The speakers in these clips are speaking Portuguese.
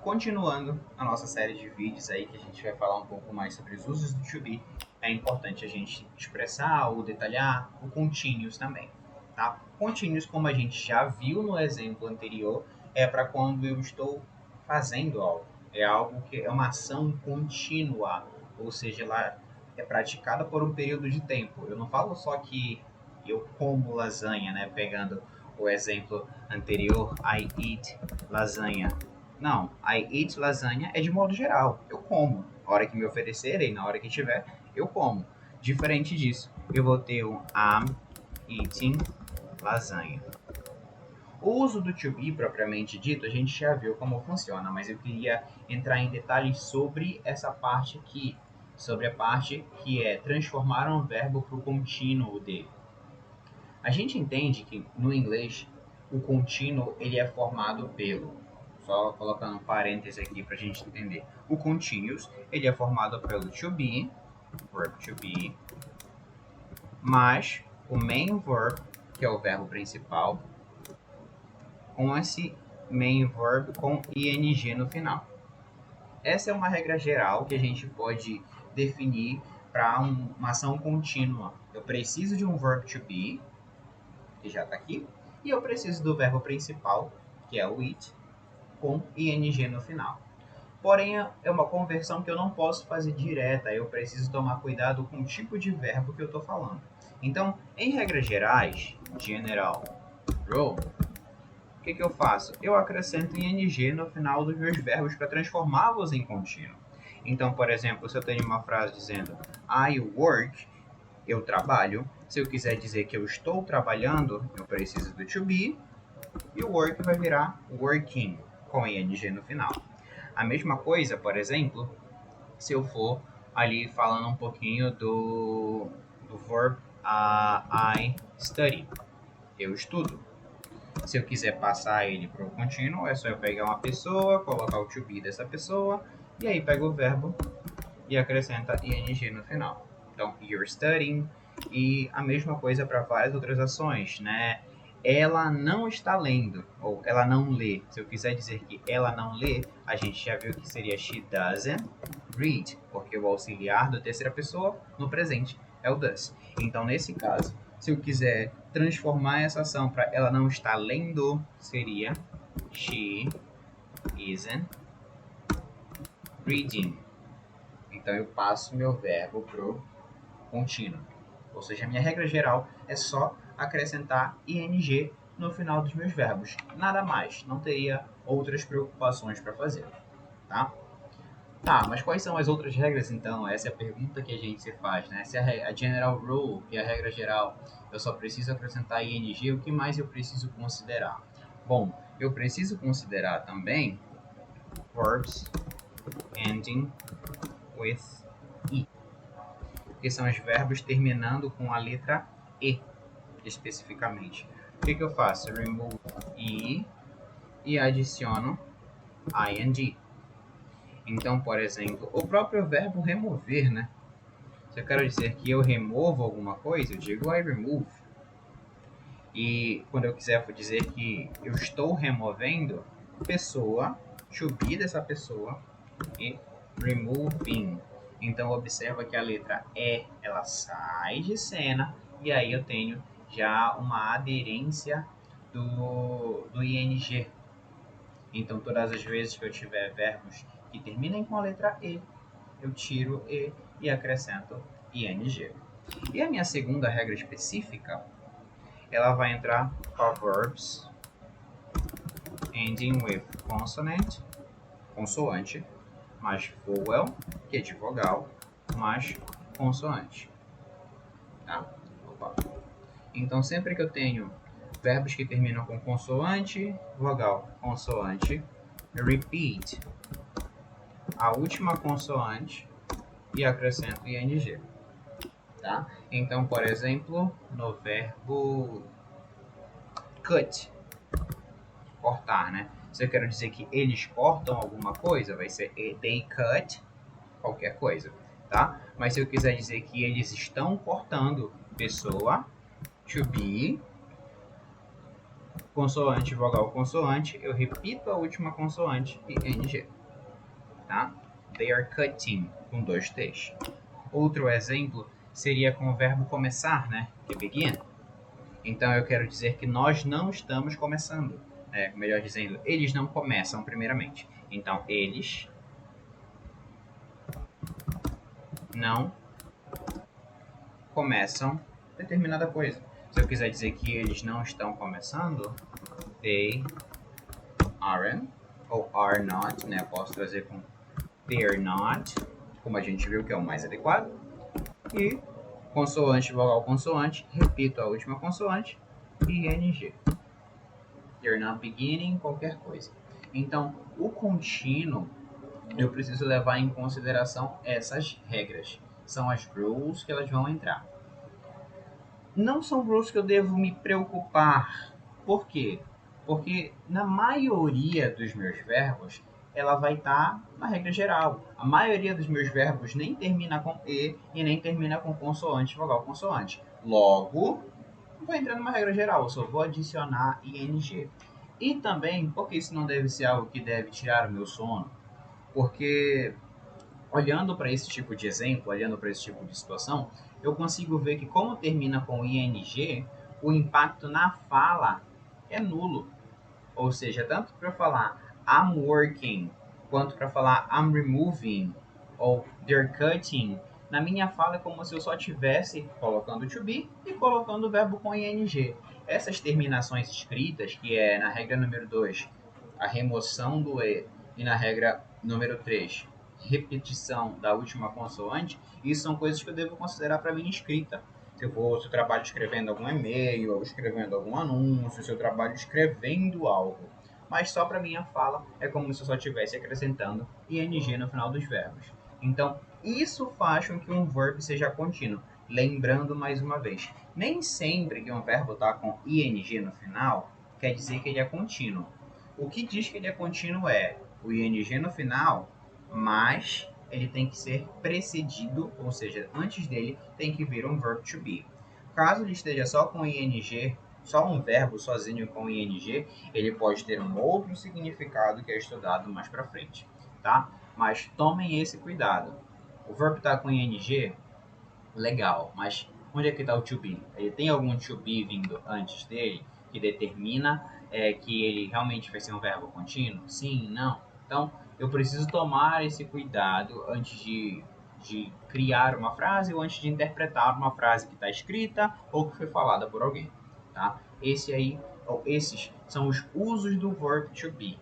continuando a nossa série de vídeos aí, que a gente vai falar um pouco mais sobre os usos do to be, é importante a gente expressar ou detalhar o continuous também, tá? Continuous, como a gente já viu no exemplo anterior, é para quando eu estou fazendo algo. É algo que é uma ação contínua, ou seja, ela é praticada por um período de tempo. Eu não falo só que eu como lasanha, né? Pegando o exemplo anterior, I eat lasanha. Não, I eat lasanha é de modo geral. Eu como. Na hora que me oferecerem, na hora que tiver, eu como. Diferente disso, eu vou ter um I'm eating lasanha. O uso do to be propriamente dito, a gente já viu como funciona, mas eu queria entrar em detalhes sobre essa parte aqui, sobre a parte que é transformar um verbo para o contínuo dele. A gente entende que no inglês o contínuo ele é formado pelo, só colocando um parêntese aqui para a gente entender. O continuous ele é formado pelo to be, verb to be, mais o main verb, que é o verbo principal, com esse main verb com ing no final. Essa é uma regra geral que a gente pode definir para uma ação contínua. Eu preciso de um verb to be, que já está aqui, e eu preciso do verbo principal, que é o it, com ing no final. Porém, é uma conversão que eu não posso fazer direta, eu preciso tomar cuidado com o tipo de verbo que eu estou falando. Então, em regras gerais, general rule, o que eu faço? Eu acrescento ing no final dos meus verbos para transformá-los em contínuo. Então, por exemplo, se eu tenho uma frase dizendo I work, eu trabalho. Se eu quiser dizer que eu estou trabalhando, eu preciso do to be. E o work vai virar working, com ing no final. A mesma coisa, por exemplo, se eu for ali falando um pouquinho do verb I study. Eu estudo. Se eu quiser passar ele para o contínuo, é só eu pegar uma pessoa, colocar o to be dessa pessoa, e aí pego o verbo e acrescenta ing no final. Então, you're studying, e a mesma coisa para várias outras ações, né? Ela não está lendo, ou ela não lê. Se eu quiser dizer que ela não lê, a gente já viu que seria she doesn't read, porque o auxiliar da terceira pessoa no presente é o does. Então, nesse caso, se eu quiser transformar essa ação para ela não estar lendo, seria she isn't reading. Então eu passo meu verbo pro contínuo. Ou seja, a minha regra geral é só acrescentar ing no final dos meus verbos. Nada mais. Não teria outras preocupações para fazer. Tá? Tá, mas quais são as outras regras então? Essa é a pergunta que a gente se faz, né? Se a general rule, que é a regra geral, eu só preciso acrescentar ing, o que mais eu preciso considerar? Bom, eu preciso considerar também verbs ending with e, que são os verbos terminando com a letra e, especificamente. O que eu faço? Eu remove e adiciono ing. Então, por exemplo, o próprio verbo remover, né? Se eu quero dizer que eu removo alguma coisa, eu digo I remove. E quando eu quiser dizer que eu estou removendo, pessoa, to be dessa pessoa e removing. Então observa que a letra E ela sai de cena e aí eu tenho já uma aderência do ing. Então todas as vezes que eu tiver verbos que terminem com a letra E, eu tiro e acrescento ing. E a minha segunda regra específica, ela vai entrar para verbs ending with consonant, consoante, mais vowel, que é de vogal, mais consoante. Tá? Opa. Então, sempre que eu tenho verbos que terminam com consoante, vogal, consoante, repeat a última consoante e acrescento ing. Tá? Então, por exemplo, no verbo cut, cortar, né? Se eu quero dizer que eles cortam alguma coisa, vai ser they cut qualquer coisa, tá? Mas se eu quiser dizer que eles estão cortando, pessoa, to be, consoante, vogal, consoante, eu repito a última consoante e NG, tá? They are cutting, com 2 T's. Outro exemplo seria com o verbo começar, né? Que é begin. Então eu quero dizer que nós não estamos começando. Melhor dizendo, eles não começam primeiramente. Então, eles não começam determinada coisa. Se eu quiser dizer que eles não estão começando, they aren't, ou are not, né? Eu posso trazer com they are not, como a gente viu que é o mais adequado. E consoante, vogal, consoante, repito a última consoante, ing. They're not beginning, qualquer coisa. Então, o contínuo, eu preciso levar em consideração essas regras. São as rules que elas vão entrar. Não são rules que eu devo me preocupar. Por quê? Porque na maioria dos meus verbos, ela vai estar na regra geral. A maioria dos meus verbos nem termina com e nem termina com consoante, vogal, consoante. Logo, vou entrar numa regra geral, eu só vou adicionar ing. E também, porque isso não deve ser algo que deve tirar o meu sono, porque olhando para esse tipo de exemplo, olhando para esse tipo de situação, eu consigo ver que como termina com ing, o impacto na fala é nulo. Ou seja, tanto para falar I'm working, quanto para falar I'm removing, ou they're cutting, na minha fala é como se eu só estivesse colocando to be e colocando o verbo com ing. Essas terminações escritas, que é na regra número 2, a remoção do e na regra número 3, repetição da última consoante, isso são coisas que eu devo considerar para minha escrita. Se eu trabalho escrevendo algum e-mail, ou escrevendo algum anúncio, se eu trabalho escrevendo algo. Mas só para minha fala é como se eu só estivesse acrescentando ing no final dos verbos. Então, isso faz com que um verbo seja contínuo. Lembrando mais uma vez, nem sempre que um verbo está com ing no final, quer dizer que ele é contínuo. O que diz que ele é contínuo é o ing no final, mas ele tem que ser precedido, ou seja, antes dele tem que vir um verb to be. Caso ele esteja só com ing, só um verbo sozinho com ing, ele pode ter um outro significado que é estudado mais para frente, tá? Mas tomem esse cuidado. O verbo está com ing, legal, mas onde é que está o to be? Ele tem algum to be vindo antes dele que determina que ele realmente vai ser um verbo contínuo? Sim, não. Então, eu preciso tomar esse cuidado antes de criar uma frase ou antes de interpretar uma frase que está escrita ou que foi falada por alguém, tá? Esses são os usos do verb to be.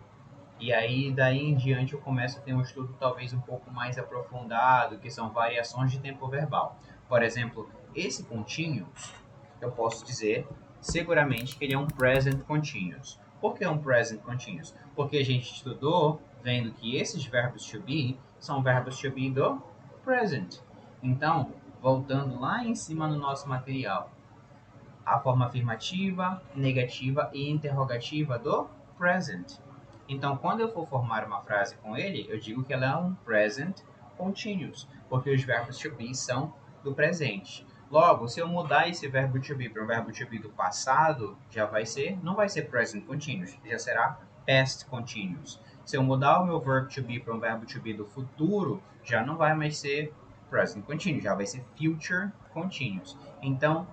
E aí, daí em diante, eu começo a ter um estudo talvez um pouco mais aprofundado, que são variações de tempo verbal. Por exemplo, esse continuous, eu posso dizer seguramente que ele é um present continuous. Por que um present continuous? Porque a gente estudou vendo que esses verbos to be são verbos to be do present. Então, voltando lá em cima no nosso material, a forma afirmativa, negativa e interrogativa do present. Então, quando eu for formar uma frase com ele, eu digo que ela é um present continuous, porque os verbos to be são do presente. Logo, se eu mudar esse verbo to be para um verbo to be do passado, não vai ser present continuous, já será past continuous. Se eu mudar o meu verbo to be para um verbo to be do futuro, já não vai mais ser present continuous, já vai ser future continuous. Então,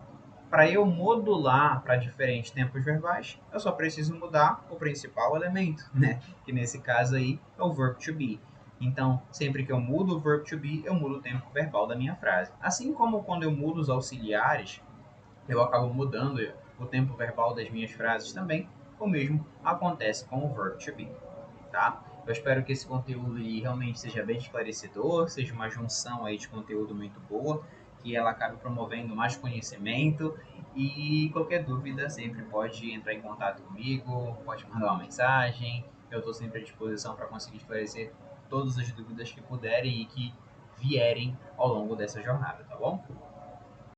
para eu modular para diferentes tempos verbais, eu só preciso mudar o principal elemento, né? Que nesse caso aí é o verb to be. Então, sempre que eu mudo o verb to be, eu mudo o tempo verbal da minha frase. Assim como quando eu mudo os auxiliares, eu acabo mudando o tempo verbal das minhas frases também, o mesmo acontece com o verb to be, tá? Eu espero que esse conteúdo realmente seja bem esclarecedor, seja uma junção aí de conteúdo muito boa, que ela acabe promovendo mais conhecimento e qualquer dúvida sempre pode entrar em contato comigo, pode mandar uma mensagem, eu estou sempre à disposição para conseguir esclarecer todas as dúvidas que puderem e que vierem ao longo dessa jornada, tá bom?